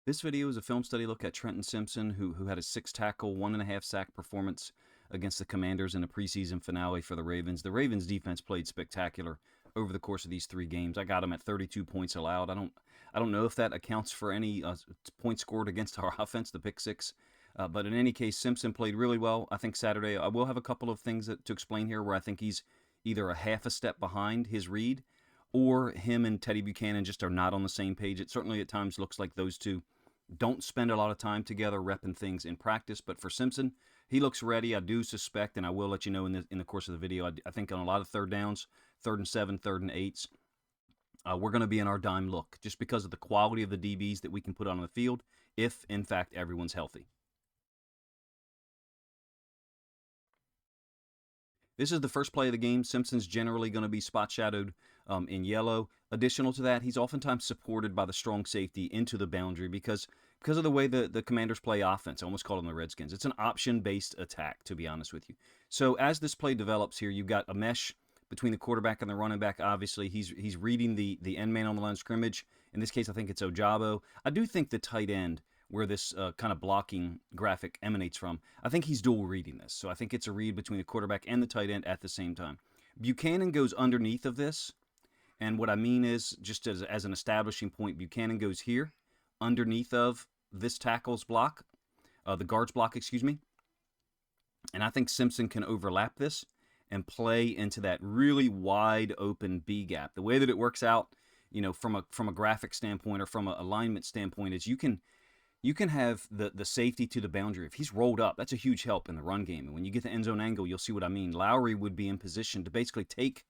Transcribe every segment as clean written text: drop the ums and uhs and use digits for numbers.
This video is a film study look at Trenton Simpson, who had a 6-tackle, 1.5 sack performance against the Commanders in a preseason finale for the Ravens. The Ravens defense played spectacular over the course of these 3 games. I got them at 32 points allowed. I don't know if that accounts for any points scored against our offense, the pick 6. But in any case, Simpson played really well. I think Saturday, I will have a couple of things to explain here where I think he's either a half a step behind his read, or him and Teddy Buchanan just are not on the same page. It certainly at times looks like those two don't spend a lot of time together repping things in practice. But for Simpson, he looks ready. I do suspect, and I will let you know in the course of the video, I think on a lot of third downs, 3rd and 7, 3rd and 8s, we're going to be in our dime look just because of the quality of the DBs that we can put on the field if, in fact, everyone's healthy. This is the first play of the game. Simpson's generally going to be spot shadowed in yellow. Additional to that, he's oftentimes supported by the strong safety into the boundary because of the way the Commanders play offense. I almost call them the Redskins. It's an option-based attack, to be honest with you. So as this play develops here, you've got a mesh between the quarterback and the running back. Obviously, he's reading the end man on the line of scrimmage. In this case, I think it's Ojabo. I do think the tight end, where this kind of blocking graphic emanates from, I think he's dual reading this. So I think it's a read between the quarterback and the tight end at the same time. Buchanan goes underneath of this. And what I mean is, just as an establishing point, Buchanan goes here, underneath of this tackle's block, the guard's block, excuse me. And I think Simpson can overlap this and play into that really wide open B gap. The way that it works out, from a graphic standpoint or from an alignment standpoint, is you can have the safety to the boundary. If he's rolled up, that's a huge help in the run game. And when you get the end zone angle, you'll see what I mean. Lowry would be in position to basically take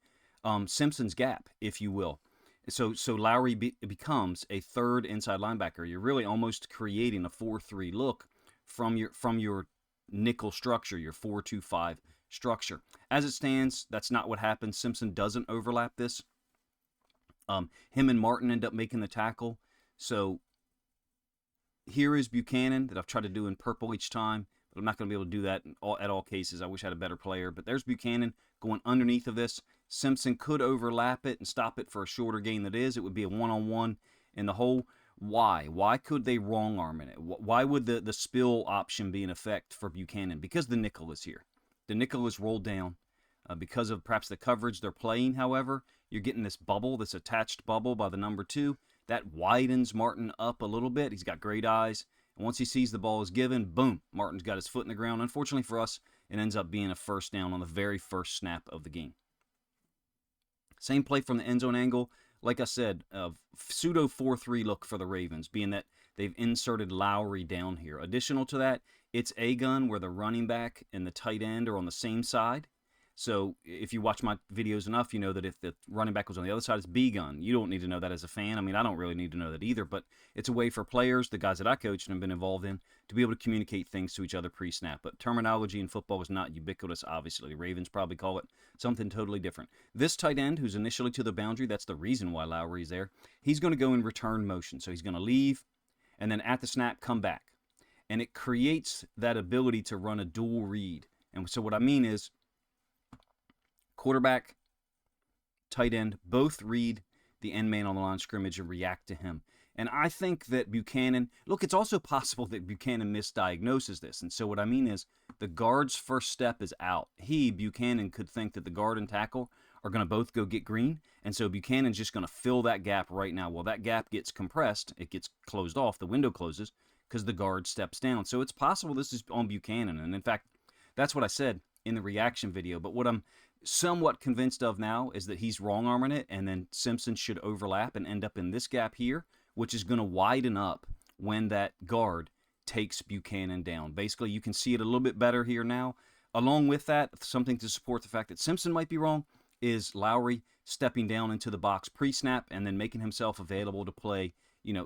Simpson's gap, if you will. So Lowry becomes a third inside linebacker. You're really almost creating a 4-3 look from your nickel structure, your 4-2-5 structure. As it stands, that's not what happens. Simpson doesn't overlap this. Him and Martin end up making the tackle. So here is Buchanan that I've tried to do in purple each time, but I'm not going to be able to do that at all cases. I wish I had a better player. But there's Buchanan going underneath of this. Simpson could overlap it and stop it for a shorter gain that is. It would be a one-on-one in the hole. Why? Why could they wrong arm in it? Why would the spill option be in effect for Buchanan? Because the nickel is here. The nickel is rolled down. Because of perhaps the coverage they're playing, however, you're getting this bubble, this attached bubble by the number 2. That widens Martin up a little bit. He's got great eyes. And once he sees the ball is given, boom, Martin's got his foot in the ground. Unfortunately for us, it ends up being a first down on the very first snap of the game. Same play from the end zone angle. Like I said, pseudo 4-3 look for the Ravens, being that they've inserted Lowry down here. Additional to that, it's a gun where the running back and the tight end are on the same side. So if you watch my videos enough, you know that if the running back was on the other side, it's B-gun. You don't need to know that as a fan. I mean, I don't really need to know that either, but it's a way for players, the guys that I coach and have been involved in, to be able to communicate things to each other pre-snap. But terminology in football is not ubiquitous, obviously. The Ravens probably call it something totally different. This tight end, who's initially to the boundary, that's the reason why Lowry's there, he's going to go in return motion. So he's going to leave, and then at the snap, come back. And it creates that ability to run a dual read. And so what I mean is, quarterback, tight end, both read the end man on the line of scrimmage and react to him. And I think that Buchanan, look, it's also possible that Buchanan misdiagnoses this. And so what I mean is the guard's first step is out. Buchanan, could think that the guard and tackle are going to both go get green. And so Buchanan's just going to fill that gap right now. Well, that gap gets compressed. It gets closed off. The window closes because the guard steps down. So it's possible this is on Buchanan. And in fact, that's what I said in the reaction video. But what I'm somewhat convinced of now is that he's wrong arming it, and then Simpson should overlap and end up in this gap here, which is going to widen up when that guard takes Buchanan down. Basically, you can see it a little bit better here now. Along with that, something to support the fact that Simpson might be wrong is Lowry stepping down into the box pre-snap and then making himself available to play,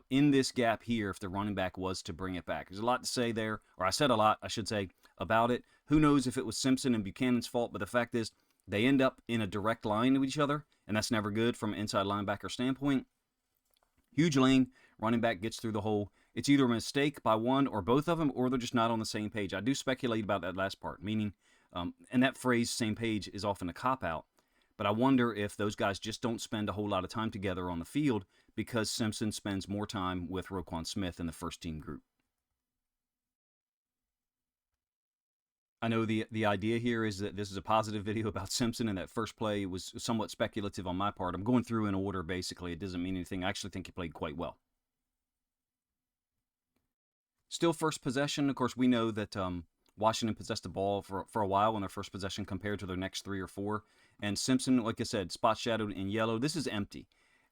in this gap here if the running back was to bring it back. There's a lot to say there, or I said a lot, I should say, about it. Who knows if it was Simpson and Buchanan's fault, but the fact is, they end up in a direct line with each other, and that's never good from an inside linebacker standpoint. Huge lane, running back gets through the hole. It's either a mistake by one or both of them, or they're just not on the same page. I do speculate about that last part, meaning, and that phrase, same page, is often a cop-out. But I wonder if those guys just don't spend a whole lot of time together on the field because Simpson spends more time with Roquan Smith in the first team group. I know the idea here is that this is a positive video about Simpson, and that first play was somewhat speculative on my part. I'm going through in order, basically. It doesn't mean anything. I actually think he played quite well. Still first possession. Of course, we know that Washington possessed the ball for a while on their first possession compared to their next 3 or 4. And Simpson, like I said, spot shadowed in yellow. This is empty.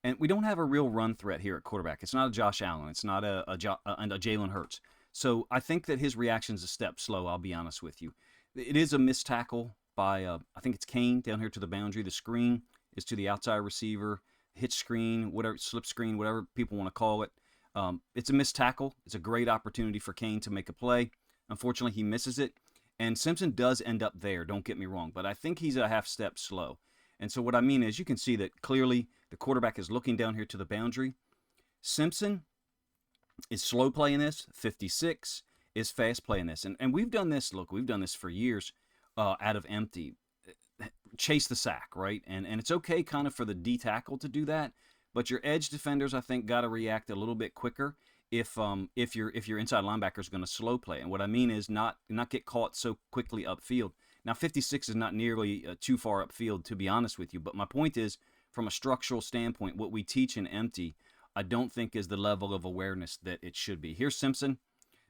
And we don't have a real run threat here at quarterback. It's not a Josh Allen. It's not a Jalen Hurts. So I think that his reaction's a step slow, I'll be honest with you. It is a missed tackle by, I think it's Kane down here to the boundary. The screen is to the outside receiver, hitch screen, whatever, slip screen, whatever people want to call it. It's a missed tackle. It's a great opportunity for Kane to make a play. Unfortunately, he misses it. And Simpson does end up there, don't get me wrong. But I think he's a half step slow. And so what I mean is you can see that clearly the quarterback is looking down here to the boundary. Simpson is slow playing this. 56 is fast playing this. And we've done this, look, we've done this for years out of empty. Chase the sack, right? And it's okay kind of for the D tackle to do that. But your edge defenders, I think, got to react a little bit quicker if your inside linebacker is going to slow play. And what I mean is not get caught so quickly upfield. Now, 56 is not nearly too far upfield, to be honest with you. But my point is, from a structural standpoint, what we teach in empty, I don't think is the level of awareness that it should be. Here's Simpson.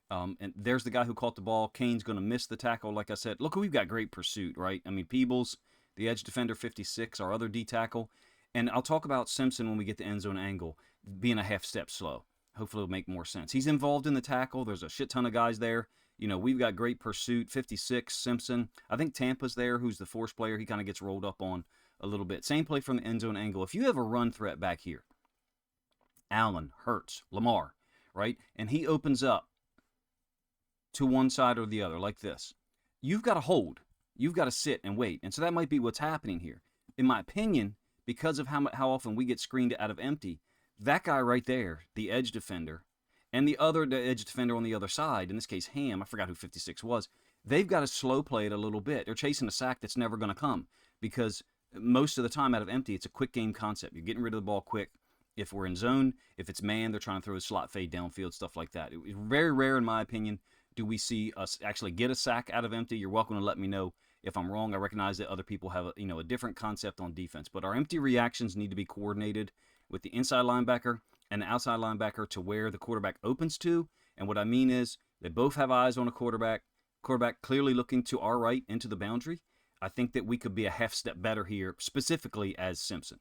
And there's the guy who caught the ball. Kane's going to miss the tackle, like I said. Look, we've got great pursuit, right? I mean, Peebles, the edge defender, 56, our other D tackle. And I'll talk about Simpson when we get to end zone angle, being a half step slow. Hopefully it'll make more sense. He's involved in the tackle. There's a shit ton of guys there. You know, we've got great pursuit. 56, Simpson. I think Tampa's there, who's the force player. He kind of gets rolled up on a little bit. Same play from the end zone angle. If you have a run threat back here, Allen, Hurts, Lamar, right? And he opens up to one side or the other like this. You've got to hold. You've got to sit and wait. And so that might be what's happening here. In my opinion, because of how often we get screened out of empty, that guy right there, the edge defender, and the edge defender on the other side, in this case Ham, I forgot who 56 was, they've got to slow play it a little bit. They're chasing a sack that's never going to come because most of the time out of empty, it's a quick game concept. You're getting rid of the ball quick. If we're in zone, if it's man, they're trying to throw a slot fade downfield, stuff like that. It's very rare, in my opinion, do we see us actually get a sack out of empty. You're welcome to let me know if I'm wrong. I recognize that other people have a different concept on defense, but our empty reactions need to be coordinated with the inside linebacker and the outside linebacker to where the quarterback opens to. And what I mean is they both have eyes on a quarterback clearly looking to our right into the boundary. I think that we could be a half step better here, specifically as Simpson.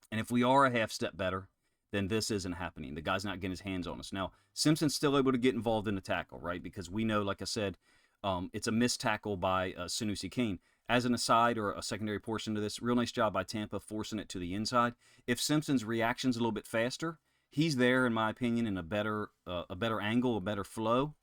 And if we are a half step better, then this isn't happening. The guy's not getting his hands on us. Now, Simpson's still able to get involved in the tackle, right? Because we know, like I said, it's a missed tackle by Sanusi Kane. As an aside or a secondary portion to this, real nice job by Tampa forcing it to the inside. If Simpson's reaction's a little bit faster, he's there, in my opinion, in a better angle, a better flow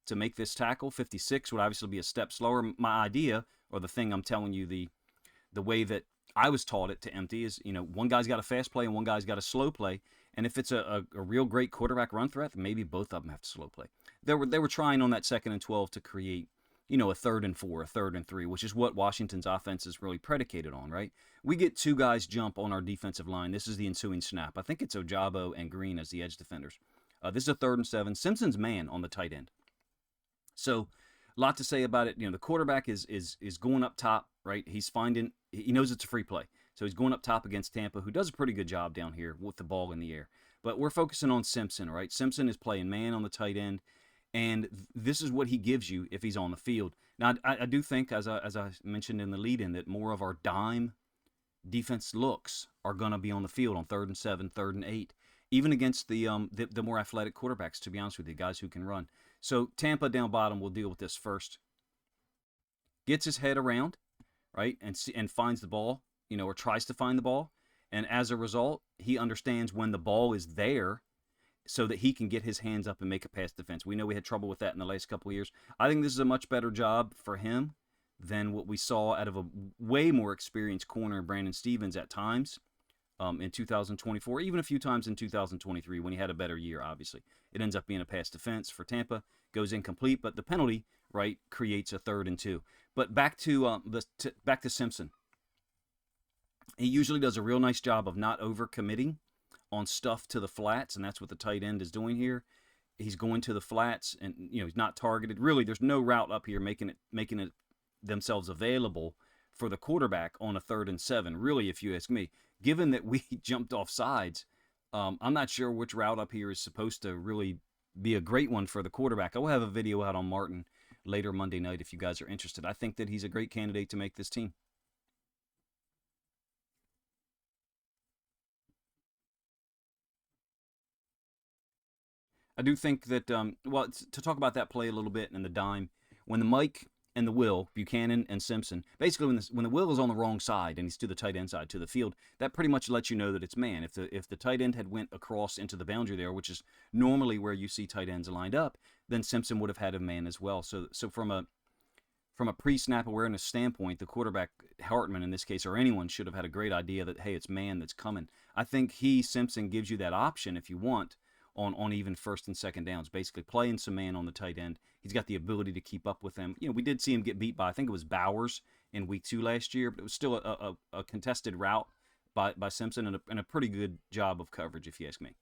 to make this tackle. 56 would obviously be a step slower. My idea, or the thing I'm telling you, the way that I was taught it to empty is, one guy's got a fast play and one guy's got a slow play. And if it's a real great quarterback run threat, maybe both of them have to slow play. They were trying on that 2nd and 12 to create, a 3rd and 4, a 3rd and 3, which is what Washington's offense is really predicated on, right? We get 2 guys jump on our defensive line. This is the ensuing snap. I think it's Ojabo and Green as the edge defenders. This is a 3rd and 7. Simpson's man on the tight end. So, a lot to say about it. The quarterback is going up top, right? He knows it's a free play. So he's going up top against Tampa, who does a pretty good job down here with the ball in the air. But we're focusing on Simpson, right? Simpson is playing man on the tight end, and this is what he gives you if he's on the field. Now, I do think, as I mentioned in the lead-in, that more of our dime defense looks are going to be on the field on 3rd and 7, 3rd and 8, even against the more athletic quarterbacks, to be honest with you, guys who can run. So Tampa down bottom will deal with this first. Gets his head around, right, and finds the ball, or tries to find the ball. And as a result, he understands when the ball is there so that he can get his hands up and make a pass defense. We know we had trouble with that in the last couple of years. I think this is a much better job for him than what we saw out of a way more experienced corner, Brandon Stevens, at times in 2024, even a few times in 2023 when he had a better year, obviously. It ends up being a pass defense for Tampa, goes incomplete, but the penalty, right, creates a 3rd and 2. But back to Simpson. He usually does a real nice job of not overcommitting on stuff to the flats, and that's what the tight end is doing here. He's going to the flats, and he's not targeted. Really, there's no route up here making it themselves available for the quarterback on a 3rd and 7. Really, if you ask me, given that we jumped off sides, I'm not sure which route up here is supposed to really be a great one for the quarterback. I will have a video out on Martin later Monday night if you guys are interested. I think that he's a great candidate to make this team. I do think that, well, to talk about that play a little bit and the dime, when the Mike and the Will, Buchanan and Simpson, basically when the Will is on the wrong side and he's to the tight end side to the field, that pretty much lets you know that it's man. If the tight end had went across into the boundary there, which is normally where you see tight ends lined up, then Simpson would have had a man as well. So from a pre-snap awareness standpoint, the quarterback, Hartman in this case, or anyone, should have had a great idea that, hey, it's man that's coming. I think Simpson gives you that option if you want on even 1st and 2nd downs, basically playing some man on the tight end. He's got the ability to keep up with them. We did see him get beat by, I think it was Bowers in week 2 last year, but it was still a contested route by Simpson and a pretty good job of coverage, if you ask me.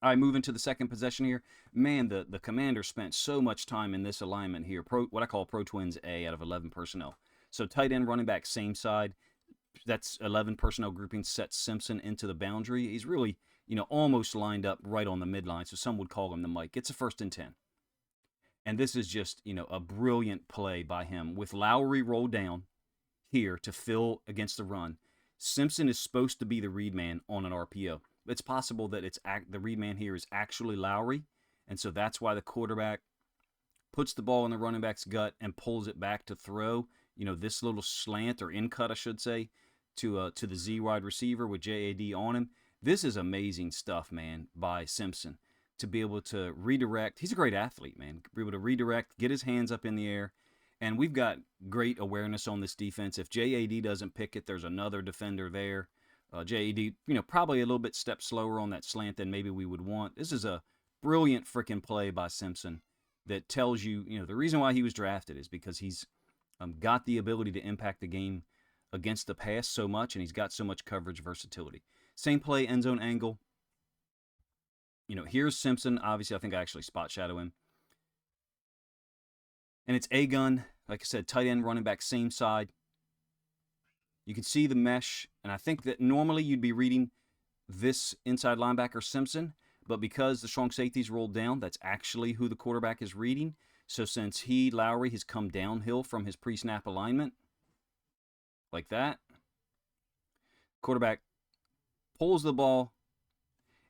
All right, moving to the second possession here. Man, the Commanders spent so much time in this alignment here. What I call Pro Twins A out of 11 personnel. So tight end, running back, same side. That's 11 personnel grouping sets Simpson into the boundary. He's really, almost lined up right on the midline. So some would call him the Mike. It's a 1st and 10. And this is just, a brilliant play by him with Lowry rolled down here to fill against the run. Simpson is supposed to be the read man on an RPO. It's possible that the read man here is actually Lowry, and so that's why the quarterback puts the ball in the running back's gut and pulls it back to throw. This little slant or in cut, I should say, to the Z wide receiver with JAD on him. This is amazing stuff, man, by Simpson to be able to redirect. He's a great athlete, man. Be able to redirect, get his hands up in the air, and we've got great awareness on this defense. If JAD doesn't pick it, there's another defender there. JAD, probably a little bit step slower on that slant than maybe we would want. This is a brilliant freaking play by Simpson that tells you, the reason why he was drafted is because he's got the ability to impact the game against the pass so much, and he's got so much coverage versatility. Same play, end zone angle. Here's Simpson. Obviously, I think I actually spot shadow him. And it's A-gun. Like I said, tight end, running back, same side. You can see the mesh, and I think that normally you'd be reading this inside linebacker Simpson, but because the strong safety's rolled down, that's actually who the quarterback is reading. So since Lowry, has come downhill from his pre-snap alignment, like that, quarterback pulls the ball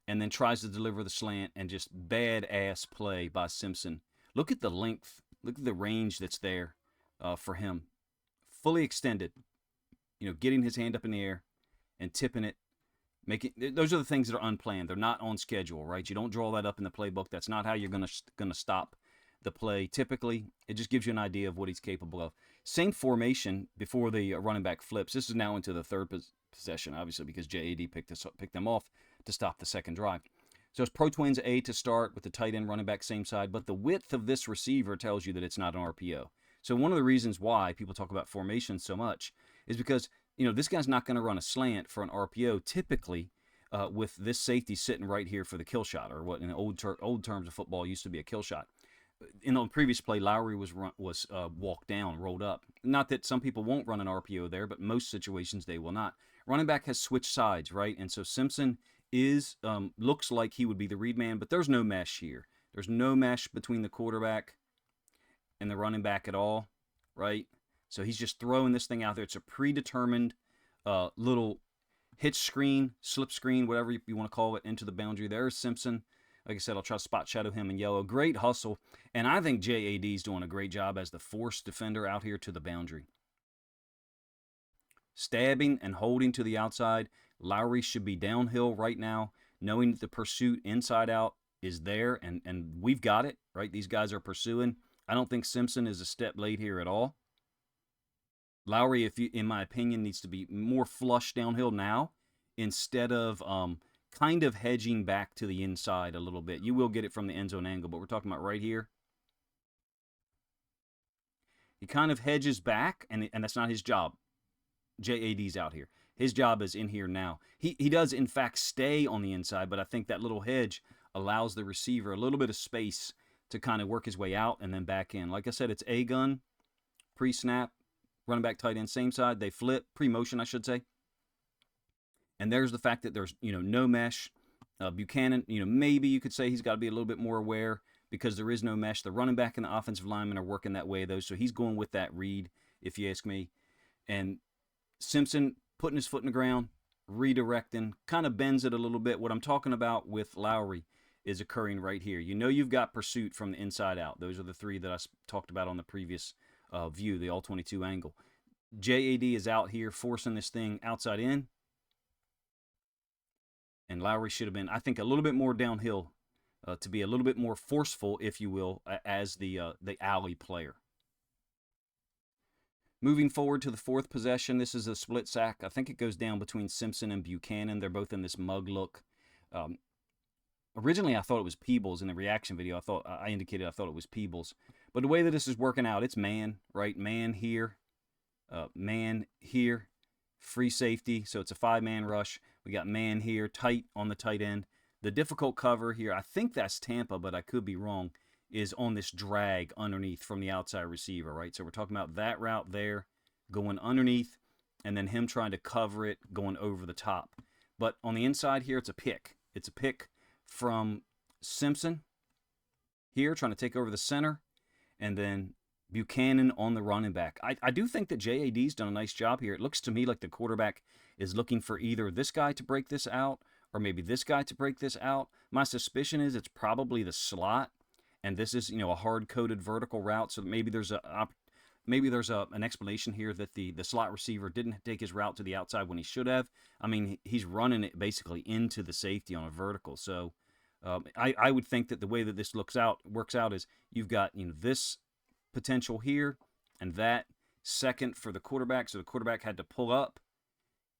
and then tries to deliver the slant, and just badass play by Simpson. Look at the length. Look at the range that's there for him. Fully extended. Getting his hand up in the air and tipping it. Those are the things that are unplanned. They're not on schedule, right? You don't draw that up in the playbook. That's not how you're gonna stop the play. Typically, it just gives you an idea of what he's capable of. Same formation before the running back flips. This is now into the 3rd possession, obviously, because JAD picked them off to stop the 2nd drive. So it's Pro Twins A to start with the tight end, running back, same side. But the width of this receiver tells you that it's not an RPO. So one of the reasons why people talk about formation so much is because, this guy's not going to run a slant for an RPO typically with this safety sitting right here for the kill shot, or what in old terms of football used to be a kill shot. In the previous play, Lowry was walked down, rolled up. Not that some people won't run an RPO there, but most situations they will not. Running back has switched sides, right? And so Simpson looks like he would be the read man, but there's no mesh here. There's no mesh between the quarterback and the running back at all, right? So he's just throwing this thing out there. It's a predetermined little hitch screen, slip screen, whatever you want to call it, into the boundary. There's Simpson. Like I said, I'll try to spot shadow him in yellow. Great hustle. And I think JAD's doing a great job as the force defender out here to the boundary. Stabbing and holding to the outside. Lowry should be downhill right now, knowing that the pursuit inside out is there, and we've got it, right? These guys are pursuing. I don't think Simpson is a step late here at all. Lowry, in my opinion, needs to be more flush downhill now instead of kind of hedging back to the inside a little bit. You will get it from the end zone angle, but we're talking about right here. He kind of hedges back, and that's not his job. JAD's out here. His job is in here now. He does, in fact, stay on the inside, but I think that little hedge allows the receiver a little bit of space to kind of work his way out and then back in. Like I said, it's A gun, pre-snap, running back, tight end, same side. They flip, pre-motion, I should say. And there's the fact that there's, no mesh. Buchanan, maybe you could say he's got to be a little bit more aware because there is no mesh. The running back and the offensive lineman are working that way, though, so he's going with that read, if you ask me. And Simpson putting his foot in the ground, redirecting, kind of bends it a little bit. What I'm talking about with Lowry is occurring right here. You've got pursuit from the inside out. Those are the three that I talked about on the previous view, the all-22 angle. JAD is out here forcing this thing outside in. And Lowry should have been, I think, a little bit more downhill to be a little bit more forceful, if you will, as the alley player. Moving forward to the fourth possession, this is a split sack. I think it goes down between Simpson and Buchanan. They're both in this mug look. Originally, I thought it was Peebles in the reaction video. I indicated I thought it was Peebles. But the way that this is working out, it's man, right? Man here, free safety. So it's a 5-man rush. We got man here, tight on the tight end. The difficult cover here, I think that's Tampa, but I could be wrong, is on this drag underneath from the outside receiver, right? So we're talking about that route there, going underneath, and then him trying to cover it, going over the top. But on the inside here, it's a pick. It's a pick from Simpson here, trying to take over the center, and then Buchanan on the running back. I do think that JAD's done a nice job here. It looks to me like the quarterback is looking for either this guy to break this out or maybe this guy to break this out. My suspicion is it's probably the slot, and this is, a hard-coded vertical route, so maybe there's an explanation here that the slot receiver didn't take his route to the outside when he should have. I mean, he's running it basically into the safety on a vertical. So I would think that the way that this works out is you've got this potential here and that second for the quarterback. So the quarterback had to pull up,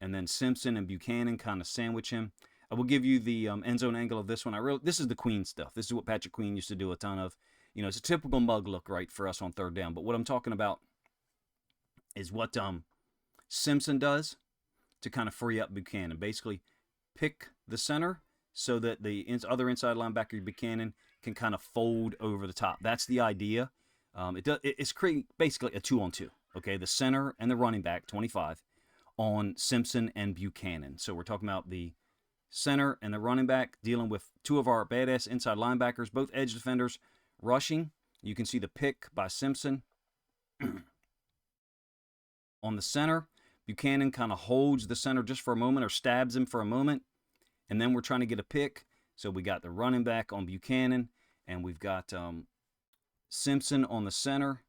and then Simpson and Buchanan kind of sandwich him. I will give you the end zone angle of this one. This is the Queen stuff. This is what Patrick Queen used to do a ton of. It's a typical mug look, right, for us on third down. But what I'm talking about is what Simpson does to kind of free up Buchanan. Basically, pick the center so that the other inside linebacker, Buchanan, can kind of fold over the top. That's the idea. It's creating basically a 2-on-2. Okay, the center and the running back, 25, on Simpson and Buchanan. So we're talking about the center and the running back dealing with two of our badass inside linebackers, both edge defenders, rushing. You can see the pick by Simpson on the center. Buchanan kind of holds the center just for a moment or stabs him for a moment. And then we're trying to get a pick. So we got the running back on Buchanan, and we've got Simpson on the center.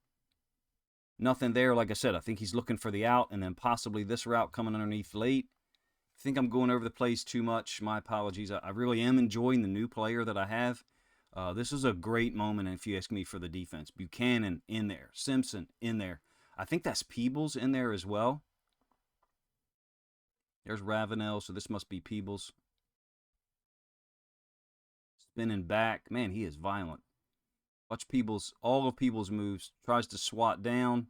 Nothing there. Like I said, I think he's looking for the out, and then possibly this route coming underneath late. I think I'm going over the plays too much. My apologies. I really am enjoying the new player that I have. This is a great moment, if you ask me, for the defense. Buchanan in there. Simpson in there. I think that's Peebles in there as well. There's Ravenel, so this must be Peebles. Spinning back. Man, he is violent. Watch Peebles. All of Peebles' moves. Tries to swat down.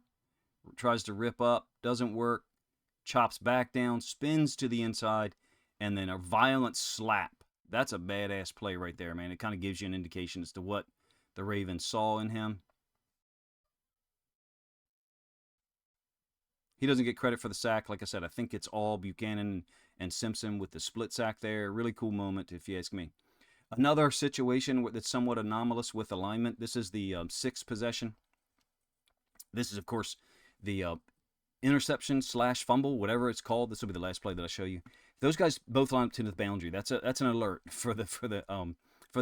Tries to rip up. Doesn't work. Chops back down. Spins to the inside. And then a violent slap. That's a badass play right there, man. It kind of gives you an indication as to what the Ravens saw in him. He doesn't get credit for the sack. Like I said, I think it's all Buchanan and Simpson with the split sack there. Really cool moment, if you ask me. Another situation that's somewhat anomalous with alignment. This is the sixth possession. This is, of course, the interception / fumble, whatever it's called. This will be the last play that I show you. Those guys both line up to the boundary. That's an alert for the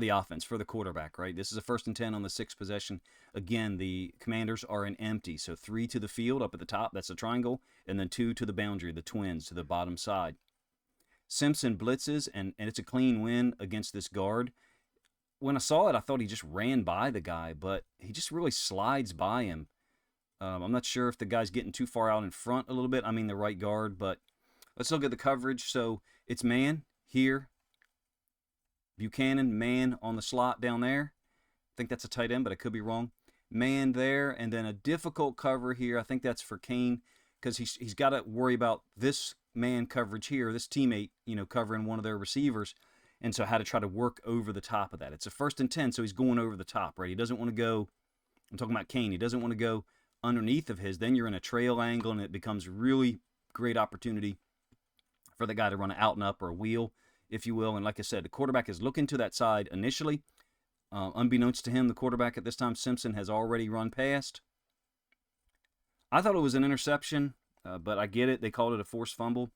offense, for the quarterback, right? This is a 1st and 10 on the sixth possession. Again, the Commanders are in empty, so 3 to the field up at the top. That's a triangle, and then 2 to the boundary, the twins to the bottom side. Simpson blitzes, and it's a clean win against this guard. When I saw it, I thought he just ran by the guy, but he just really slides by him. I'm not sure if the guy's getting too far out in front a little bit. I mean the right guard, but let's look at the coverage. So it's man here. Buchanan, man on the slot down there. I think that's a tight end, but I could be wrong. Man there, and then a difficult cover here. I think that's for Kane. because he's got to worry about this man coverage here, this teammate, covering one of their receivers, and so how to try to work over the top of that. It's a 1st and 10, so he's going over the top, right? He doesn't want to go. I'm talking about Kane. He doesn't want to go underneath of his. Then you're in a trail angle, and it becomes really great opportunity for the guy to run an out and up or a wheel, if you will. And like I said, the quarterback is looking to that side initially. Unbeknownst to him, the quarterback at this time, Simpson, has already run past. I thought it was an interception, but I get it. They called it a forced fumble.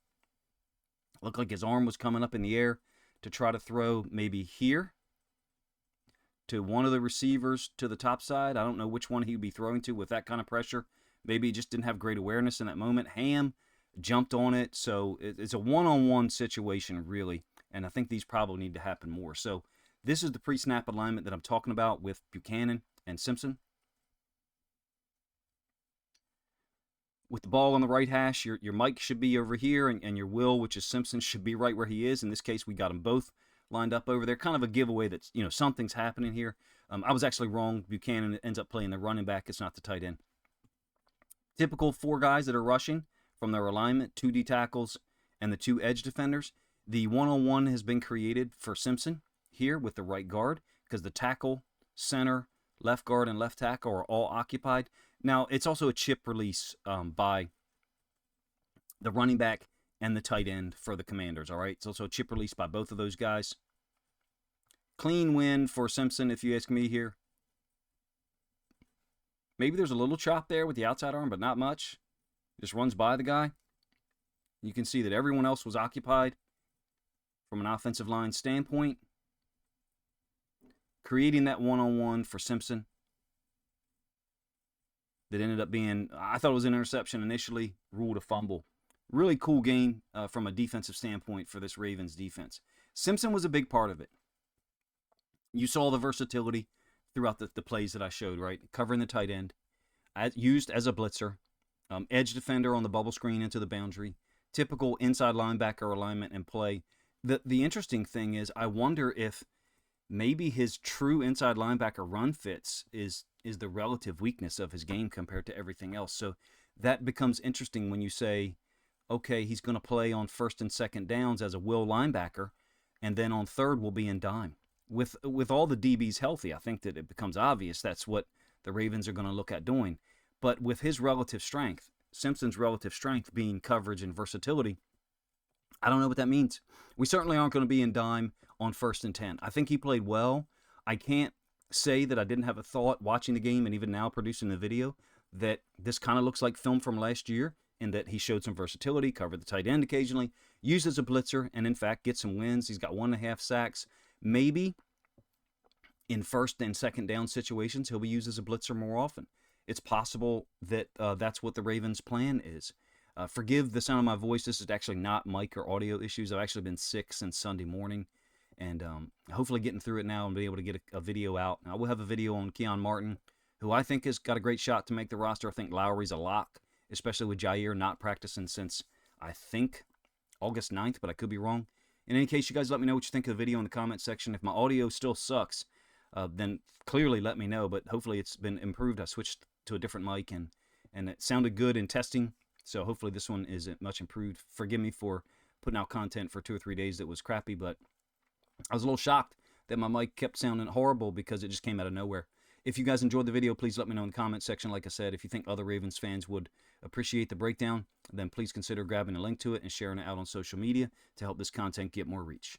Looked like his arm was coming up in the air to try to throw maybe here to one of the receivers to the top side. I don't know which one he would be throwing to with that kind of pressure. Maybe he just didn't have great awareness in that moment. Ham jumped on it, so it's a one-on-one situation, really, and I think these probably need to happen more. So this is the pre-snap alignment that I'm talking about with Buchanan and Simpson. With the ball on the right hash, your Mike should be over here, and your Will, which is Simpson, should be right where he is. In this case, we got them both lined up over there. Kind of a giveaway that, something's happening here. I was actually wrong. Buchanan ends up playing the running back. It's not the tight end. Typical 4 guys that are rushing from their alignment, 2 D tackles and the 2 edge defenders. The one-on-one has been created for Simpson here with the right guard because the tackle, center, left guard, and left tackle are all occupied. Now, it's also a chip release by the running back and the tight end for the Commanders, all right? It's also a chip release by both of those guys. Clean win for Simpson, if you ask me here. Maybe there's a little chop there with the outside arm, but not much. Just runs by the guy. You can see that everyone else was occupied from an offensive line standpoint. Creating that one-on-one for Simpson. That ended up being, I thought it was an interception initially, ruled a fumble. Really cool game from a defensive standpoint for this Ravens defense. Simpson was a big part of it. You saw the versatility throughout the plays that I showed, right? Covering the tight end, used as a blitzer, edge defender on the bubble screen into the boundary, typical inside linebacker alignment and play. The interesting thing is, I wonder if maybe his true inside linebacker run fits is the relative weakness of his game compared to everything else. So that becomes interesting when you say, okay, he's going to play on 1st and 2nd downs as a will linebacker, and then on 3rd will be in dime. With all the DBs healthy, I think that it becomes obvious that's what the Ravens are going to look at doing. But with his relative strength, Simpson's relative strength being coverage and versatility, I don't know what that means. We certainly aren't going to be in dime on 1st and 10. I think he played well. I can't say that I didn't have a thought watching the game and even now producing the video that this kind of looks like film from last year and that he showed some versatility, covered the tight end occasionally, used as a blitzer, and in fact get some wins. He's got 1.5 sacks. Maybe in 1st and 2nd down situations he'll be used as a blitzer more often. It's possible that that's what the Ravens' plan is. Forgive the sound of my voice. This is actually not mic or audio issues. I've actually been sick since Sunday morning. And hopefully getting through it now and be able to get a video out. Now, we'll have a video on Keon Martin, who I think has got a great shot to make the roster. I think Lowry's a lock, especially with Jair not practicing since, I think, August 9th, but I could be wrong. In any case, you guys let me know what you think of the video in the comment section. If my audio still sucks, then clearly let me know. But hopefully it's been improved. I switched to a different mic, and it sounded good in testing. So hopefully this one is much improved. Forgive me for putting out content for 2 or 3 days that was crappy, but I was a little shocked that my mic kept sounding horrible because it just came out of nowhere. If you guys enjoyed the video, please let me know in the comment section. Like I said, if you think other Ravens fans would appreciate the breakdown, then please consider grabbing a link to it and sharing it out on social media to help this content get more reach.